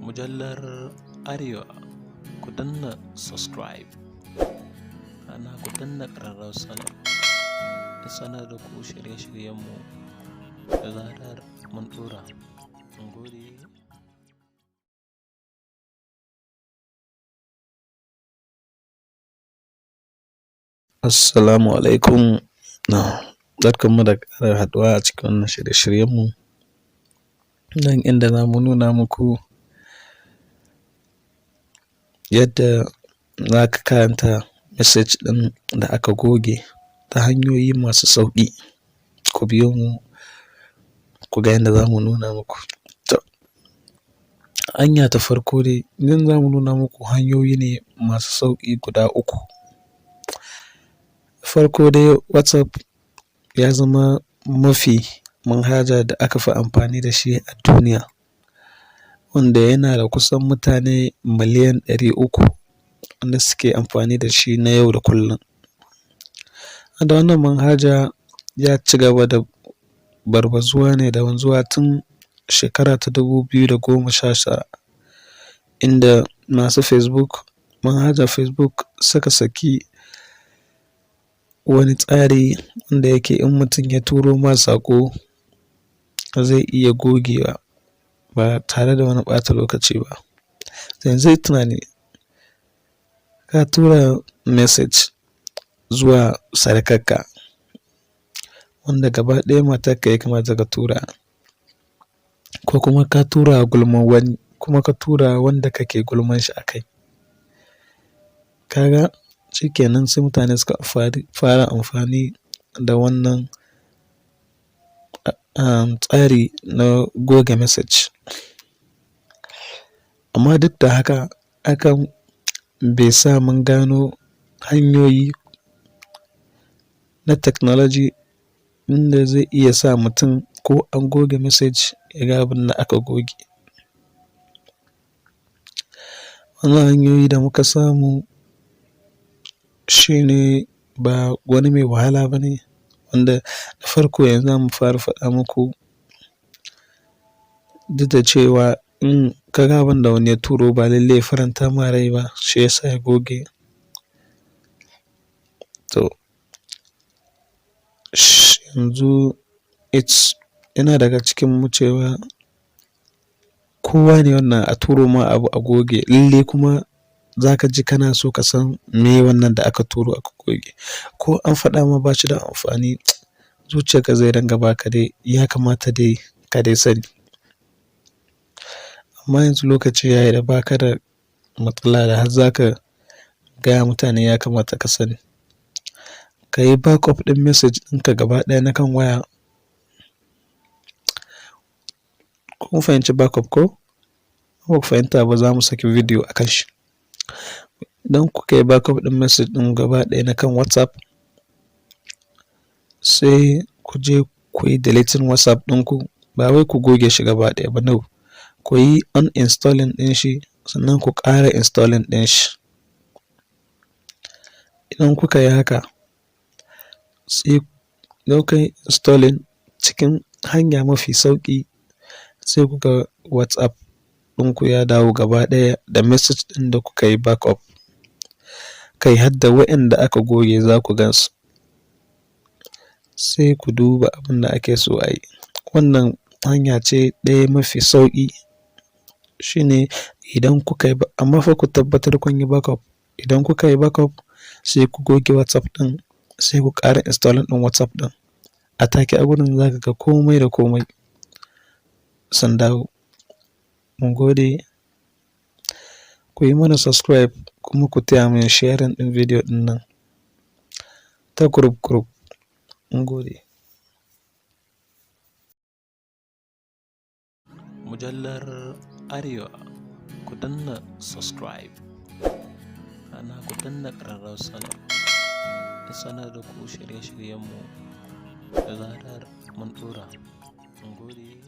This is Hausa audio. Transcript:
mujallar Arewa, ku danna subscribe, ana ku danna ƙararrawar sanar da ku shirye-shiryenmu da zarar mun ɗora. Mun gode. Assalamu alaikum. Barkanmu da ƙara haɗuwa a cikin wannan shirye-shiryenmu. Nan inda za mu nuna muku yadda za ka karanta message ɗin da aka goge ta hanyoyi masu sauƙi. Ku biyo mu ku ga yadda za mu nuna muku. Hanya ta farko dai, nan za mu nuna muku hanyoyi ne masu sauƙi guda uku. Farko dai WhatsApp ya zama mafi manhaja da aka fi amfani da shi a duniya, wanda yana da kusan mutane miliyan 300 wanda suke amfani da shi na yau da kullum. Da wannan manhaja ya ci gaba da barbazuwa ne da wanzuwa tun shekara ta 2019, inda masu manhajar Facebook suka saki wani tsari wanda yake in mutum ya turo ma saƙo zai iya gogewa ba tare da wani ɓata lokaci ba. Yanzu yi tunani, ka tura message zuwa surukarka wanda gaba ɗaya matarka ya kamata ka tura, ko kuma ka tura gulman wani kuma ka tura wanda kake gulman shi a kai. Kaga shikenan sai mutane suka fara amfani da wannan tsari na goge message. Amma duk da haka, hakan bai sa mun gano hanyoyi na technology inda zai iya sa mutum ko an goge message ya ga abin da aka goge. Wannan hanyoyi da muka samu shine ba wani mai wahala ba ne, wanda da farko yanzu za mu fara faɗa muku. Duk da cewa in ka ga abin da wani ya turo ba lallai ya faranta ma rai ba, shi yasa ya goge. To yanzu yana daga cikin mu cewa kowa ne wannan a turo ma abu a goge, lalle kuma za ka ji kana so ka san me wannan da aka turo aka goge. Ko an faɗa ma ba shi da amfani, zuciyarka zai ringa baka dai ya kamata dai ka dai sani. Amma yanzu lokaci ya yi da baka da matsala da har za ka gaya mutane ya kamata ka sani. Ka yi backup ɗin message ɗinka gaba ɗaya na kan waya. Kun fahimci backup ko? Ba ku fahimta ba, za mu saki video a kan shi. Idan kuka yi backup ɗin message ɗin gaba ɗaya na kan WhatsApp, sai ku je ku yi deleting WhatsApp ɗinku. Ba wai ku goge shi gaba ɗaya ba, no. Ku yi uninstalling ɗin shi sannan ku ƙara installing ɗin shi. Idan kuka yi haka, sai kuka yi installing cikin hanya mafi sauƙi, sai kuka WhatsApp ɗinku ya dawo gaba ɗaya da message ɗin da kuka yi backup. Kai har da waɗanda aka goge za ku gan su. Sai ku duba abin da ake so a yi. Wannan hanya ce ɗaya mafi sauƙi. Shine idan kuka yi, amma fa ku tabbatar kun yi backup. Idan kuka yi backup, sai ku goge WhatsApp ɗin, sai ku ƙara installing ɗin WhatsApp ɗin. A take a gurin za ka ga komai da komai sun dawo. Mun gode. Ku yi mana subscribe kuma ku taya mu sharing ɗin video ɗin nan ta group. Mun gode. Mujallar Arewa, ku danna subscribe, ana ku danna ƙararrawar sanar da ku shirye-shiryenmu da zarar mun ɗora. Mun gode.